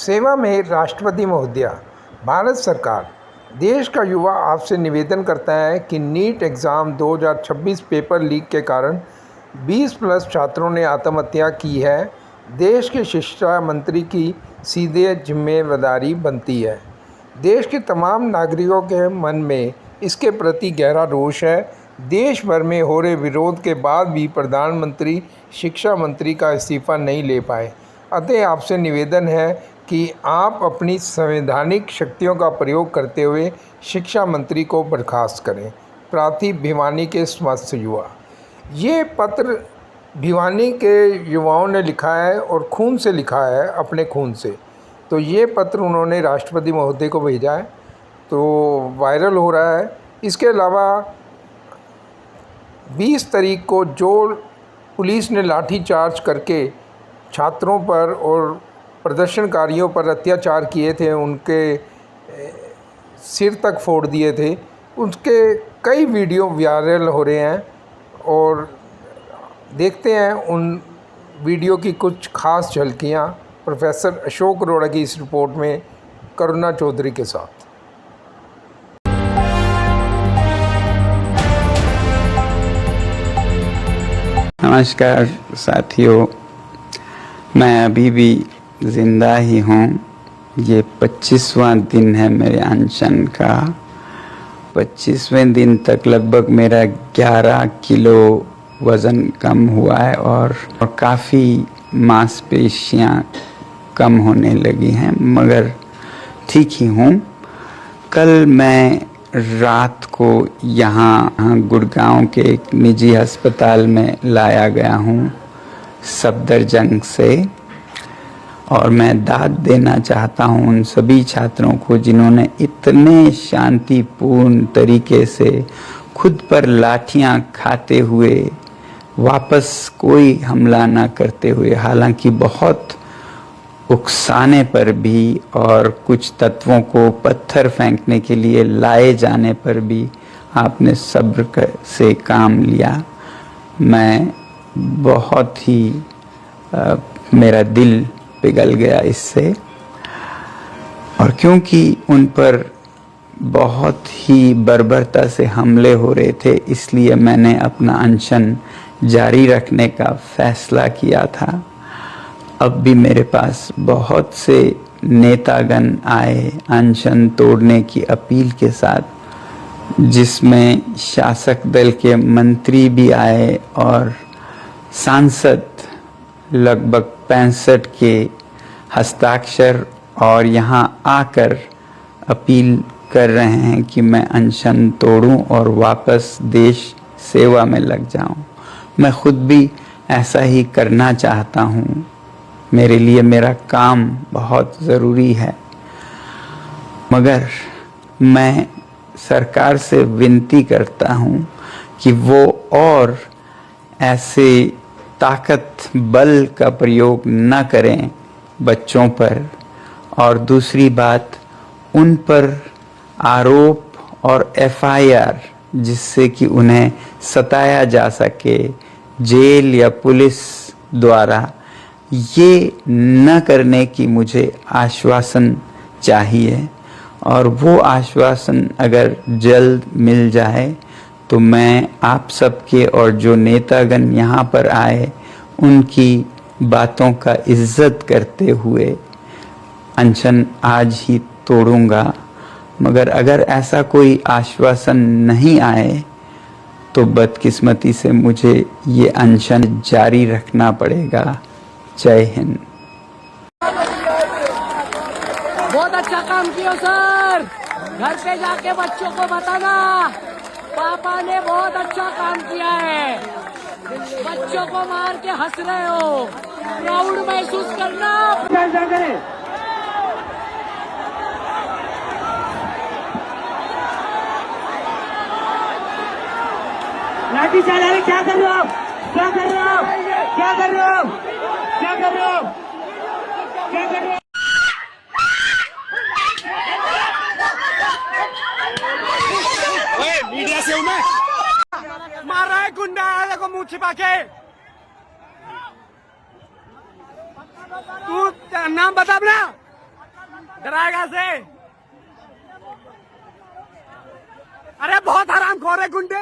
सेवा में राष्ट्रपति महोदया, भारत सरकार देश का युवा आपसे निवेदन करता है कि नीट एग्ज़ाम 2026 पेपर लीक के कारण 20+ छात्रों ने आत्महत्या की है। देश के शिक्षा मंत्री की सीधे जिम्मेदारी बनती है। देश के तमाम नागरिकों के मन में इसके प्रति गहरा रोष है। देश भर में हो रहे विरोध के बाद भी प्रधानमंत्री शिक्षा मंत्री का इस्तीफ़ा नहीं ले पाए। अतः आपसे निवेदन है कि आप अपनी संवैधानिक शक्तियों का प्रयोग करते हुए शिक्षा मंत्री को बर्खास्त करें। प्रार्थी भिवानी के समस्त युवा। ये पत्र भिवानी के युवाओं ने लिखा है और खून से लिखा है, अपने खून से। तो ये पत्र उन्होंने राष्ट्रपति महोदय को भेजा है, तो वायरल हो रहा है। इसके अलावा 20 तारीख को जो पुलिस ने लाठीचार्ज करके छात्रों पर और प्रदर्शनकारियों पर अत्याचार किए थे, उनके सिर तक फोड़ दिए थे, उसके कई वीडियो वायरल हो रहे हैं। और देखते हैं उन वीडियो की कुछ खास झलकियाँ प्रोफेसर अशोक अरोड़ा की इस रिपोर्ट में करुणा चौधरी के साथ। नमस्कार साथियों, मैं अभी भी ज़िंदा ही हूँ। ये 25वां दिन है मेरे अनशन का। 25वें दिन तक लगभग मेरा 11 किलो वज़न कम हुआ है और काफ़ी मांसपेशियाँ कम होने लगी हैं, मगर ठीक ही हूँ। कल मैं रात को यहाँ गुड़गांव के एक निजी अस्पताल में लाया गया हूँ सफदरजंग से, और मैं दाद देना चाहता हूँ उन सभी छात्रों को जिन्होंने इतने शांतिपूर्ण तरीके से खुद पर लाठियाँ खाते हुए वापस कोई हमला ना करते हुए, हालांकि बहुत उकसाने पर भी और कुछ तत्वों को पत्थर फेंकने के लिए लाए जाने पर भी आपने सब्र से काम लिया। मैं बहुत ही मेरा दिल पिघल गया इससे, और क्योंकि उन पर बहुत ही बर्बरता से हमले हो रहे थे, इसलिए मैंने अपना अनशन जारी रखने का फैसला किया था। अब भी मेरे पास बहुत से नेतागण आए अनशन तोड़ने की अपील के साथ, जिसमें शासक दल के मंत्री भी आए और सांसद लगभग 65 के हस्ताक्षर और यहाँ आकर अपील कर रहे हैं कि मैं अनशन तोड़ूं और वापस देश सेवा में लग जाऊं। मैं खुद भी ऐसा ही करना चाहता हूं। मेरे लिए मेरा काम बहुत ज़रूरी है, मगर मैं सरकार से विनती करता हूं कि वो और ऐसे ताकत बल का प्रयोग न करें बच्चों पर। और दूसरी बात, उन पर आरोप और एफआईआर जिससे कि उन्हें सताया जा सके जेल या पुलिस द्वारा, ये न करने की मुझे आश्वासन चाहिए। और वो आश्वासन अगर जल्द मिल जाए तो मैं आप सबके और जो नेतागण यहाँ पर आए उनकी बातों का इज्जत करते हुए अनशन आज ही तोड़ूंगा। मगर अगर ऐसा कोई आश्वासन नहीं आए तो बदकिस्मती से मुझे ये अनशन जारी रखना पड़ेगा। जय हिंद। बहुत अच्छा काम किया सर। घर पे जाके बच्चों को बताना पापा ने बहुत अच्छा काम किया है। बच्चों को मार के हंस रहे हो, प्राउड महसूस करना। लाठी चला रहे, क्या कर रहे हो आप? क्या कर रहे हो? क्या कर रहे हो? क्या कर रहे हो? क्या कर रहे हो? मीडिया से हूं मैं। मार रहा है गुंडा आया को मुंह छिपा के। तू नाम बता अपना। डराएगा से? अरे बहुत हराम खोर है गुंडे।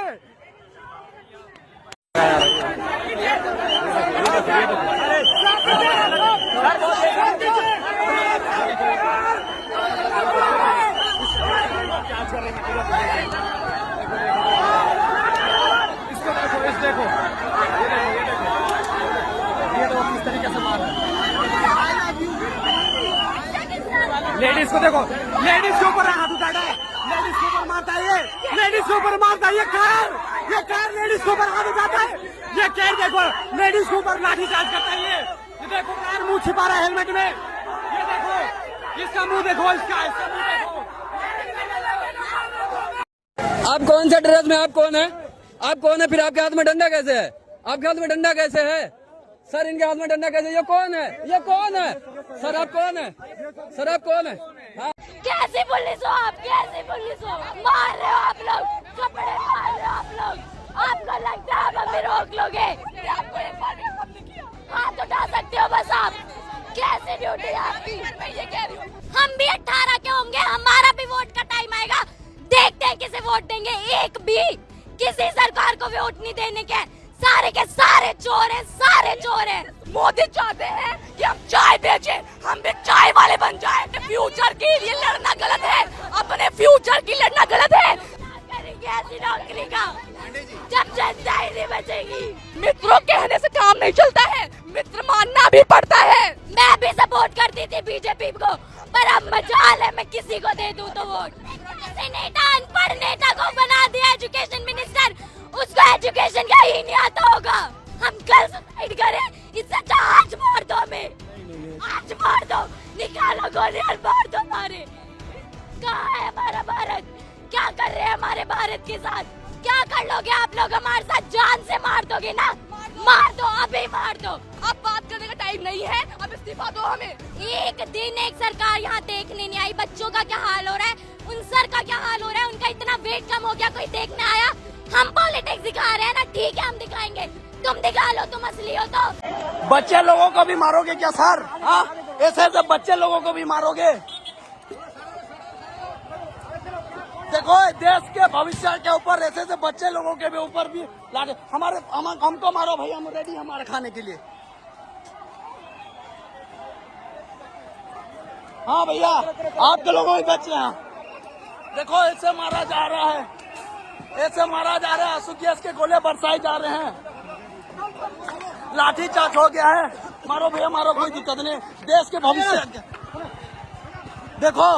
इसको देखो, इस देखो, ये देखो किस तरीके से मार रहा है। लेडीज को देखो, लेडीज के ऊपर हाथ उठाता है, लेडीज के ऊपर मारता है, ये लेडीज के ऊपर मारता है, ये कार लेडीज के ऊपर हाथ उठाता है, ये कैर देखो लेडीज के ऊपर लाठी चार्ज करता है। ये देखो कार मुंह छिपा रहा है हेलमेट में, ये देखो इसका मुंह देखो, इसका मुंह देखो। आप कौन से ड्रेस में, आप कौन है? आप कौन है? फिर आपके हाथ में डंडा कैसे है? आपके हाथ में डंडा कैसे है? सर इनके हाथ में डंडा कैसे? ये कौन है? ये कौन है? सर आप कौन है? सर आप कौन है? हाँ? कैसे पुलिस हो आप? कैसे पुलिस हो? मार रहे हो आप लोग, कपड़े मार रहे हो आप लोग। आपको लगता है आप हमें रोक लोगे? आपको इन्फॉर्मेशन हमने किया, हाथ उठा सकते हो बस आप। कैसे ड्यूटी है आपकी? मैं ये कह रही हूँ, हम भी 18 के होंगे, हमारा भी वोट का टाइम आएगा, देखते हैं किसे वोट देंगे। एक भी किसी सरकार को वोट नहीं देने के, सारे के सारे चोर हैं, सारे चोर हैं। मोदी चाहते हैं कि हम चाय बेचें, हम भी चाय वाले बन जाएं। फ्यूचर के लिए लड़ना गलत है, अपने फ्यूचर की लड़ना गलत है। करेंगे ऐसी नौकरी का जब जनता ही नहीं बचेगी। मित्रों कहने से काम नहीं चलता है, मित्र मानना भी पड़ता है। मैं भी सपोर्ट करती थी बीजेपी को, पर अब मजाल है मैं किसी को दे दूं तो वोट। किसी नेता अनपढ़ नेता को बना दिया एजुकेशन मिनिस्टर, उसको एजुकेशन का ही नहीं आता होगा। हम कल सुसाइड करें, इससे अच्छा आज मार दो हमें, आज मार दो, निकालो गोली और मार दो मारे। कहाँ है हमारा भारत? क्या कर रहे हैं हमारे भारत के साथ? क्या कर लोगे आप लोग हमारे साथ? जान से मार दोगे ना? मार दो, अभी मार दो। अब बात करने का टाइम नहीं है, अब इस्तीफा दो हमें। एक दिन एक सरकार यहाँ देखने नहीं आई। बच्चों का क्या हाल हो रहा है, उन सर का क्या हाल हो रहा है, उनका इतना वेट कम हो गया, कोई देखने आया? हम पॉलिटिक्स दिखा रहे हैं ना, ठीक है हम दिखाएंगे, तुम दिखा लो, तुम असली हो तो। बच्चे लोगों को भी मारोगे क्या सर? हाँ, ऐसे सब बच्चे लोगों को भी मारोगे? देखो देश के भविष्य के ऊपर ऐसे से बच्चे लोगों के भी ऊपर भी लागे। हमारे हमको मारो भाई, हम रेडी हमारे खाने के लिए। हाँ भैया, आपके लोगों के बच्चे हैं, देखो ऐसे मारा जा रहा है, ऐसे मारा जा रहा है, आंसू गैस के गोले बरसाए जा रहे हैं, लाठी चार्ज हो गया है। मारो भैया मारो, कोई दिक्कत नहीं। देश के भविष्य देखो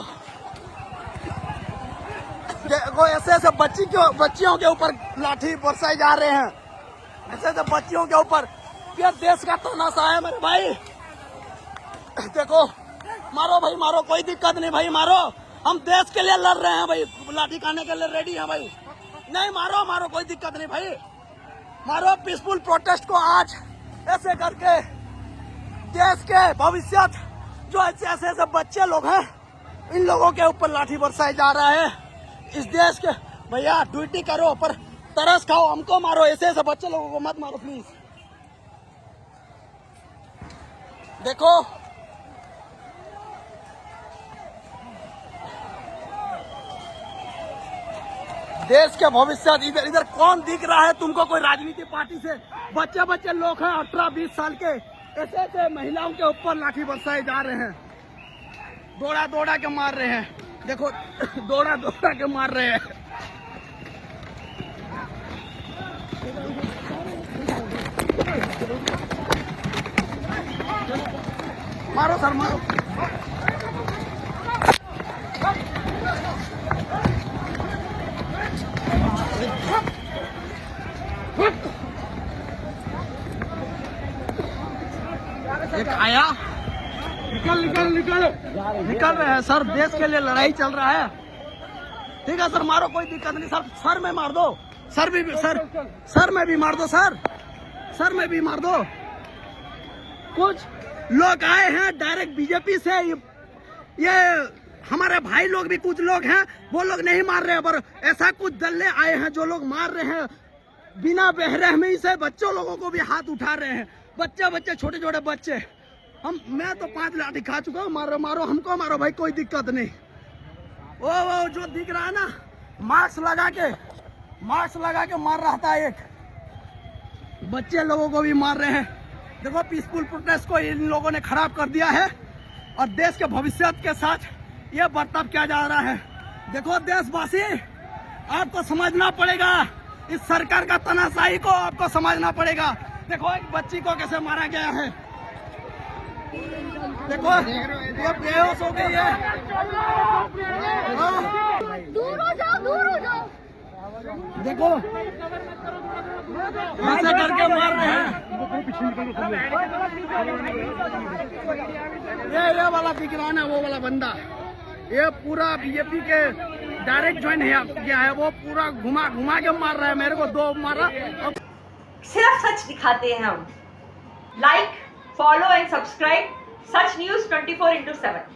ऐसे ऐसे बच्चियों के ऊपर लाठी बरसाए जा रहे हैं, ऐसे ऐसे बच्चियों के ऊपर। ये देश का तमाशा है मेरे भाई। देखो मारो भाई मारो, कोई दिक्कत नहीं भाई, मारो, हम देश के लिए लड़ रहे हैं भाई, लाठी खाने के लिए रेडी हैं भाई। नहीं मारो मारो, कोई दिक्कत नहीं भाई, मारो। पीसफुल प्रोटेस्ट को आज ऐसे करके देश के भविष्य जो ऐसे ऐसे बच्चे लोग हैं, इन लोगों के ऊपर लाठी बरसाया जा रहा है। इस देश के भैया ड्यूटी करो पर तरस खाओ, हमको मारो, ऐसे ऐसे बच्चे लोगों को मत मारो प्लीज। देखो देश के भविष्य इधर इधर कौन दिख रहा है तुमको? कोई राजनीति पार्टी से बच्चे लोग हैं 18-20 साल के, ऐसे ऐसे महिलाओं के ऊपर लाठी बरसाए जा रहे हैं, दौड़ा के मार रहे हैं। देखो दौड़ा के मार रहे हैं। मारो सर मारो। एक आया, निकल रहे हैं सर, देश के लिए लड़ाई चल रहा है। ठीक है सर मारो, कोई दिक्कत नहीं सर। सर में मार दो, सर में भी मार दो, सर में भी मार दो। कुछ लोग आए हैं डायरेक्ट बीजेपी से, ये हमारे भाई लोग भी कुछ लोग हैं, वो लोग नहीं मार रहे हैं, पर ऐसा कुछ दल्ले आए हैं जो लोग मार रहे हैं बिना बेरहमी से। बच्चों लोगों को भी हाथ उठा रहे हैं, बच्चे छोटे बच्चे। मैं तो 5 लाठी खा चुका हूँ। मारो मारो हमको मारो भाई, कोई दिक्कत नहीं। वो जो दिख रहा है ना, मास्क लगा के मार रहा था। एक बच्चे लोगों को भी मार रहे हैं। देखो पीसफुल प्रोटेस्ट को इन लोगों ने खराब कर दिया है और देश के भविष्य के साथ ये बर्ताव किया जा रहा है। देखो देशवासी, आपको समझना पड़ेगा, इस सरकार का तानाशाही को आपको समझना पड़ेगा। देखो एक बच्ची को कैसे मारा गया है। देखो ये बेहोश हो गई है। दूर हो जाओ, दूर हो जाओ। देखो ऐसे करके मार रहे हैं। ये वाला दिख रहा है ना, वो वाला बंदा, ये पूरा बीजेपी के डायरेक्ट ज्वाइन किया है। वो पूरा घुमा के मार रहा है। मेरे को 2 मारा। सिर्फ सच दिखाते हैं हम। Like, follow and subscribe such news 24/7।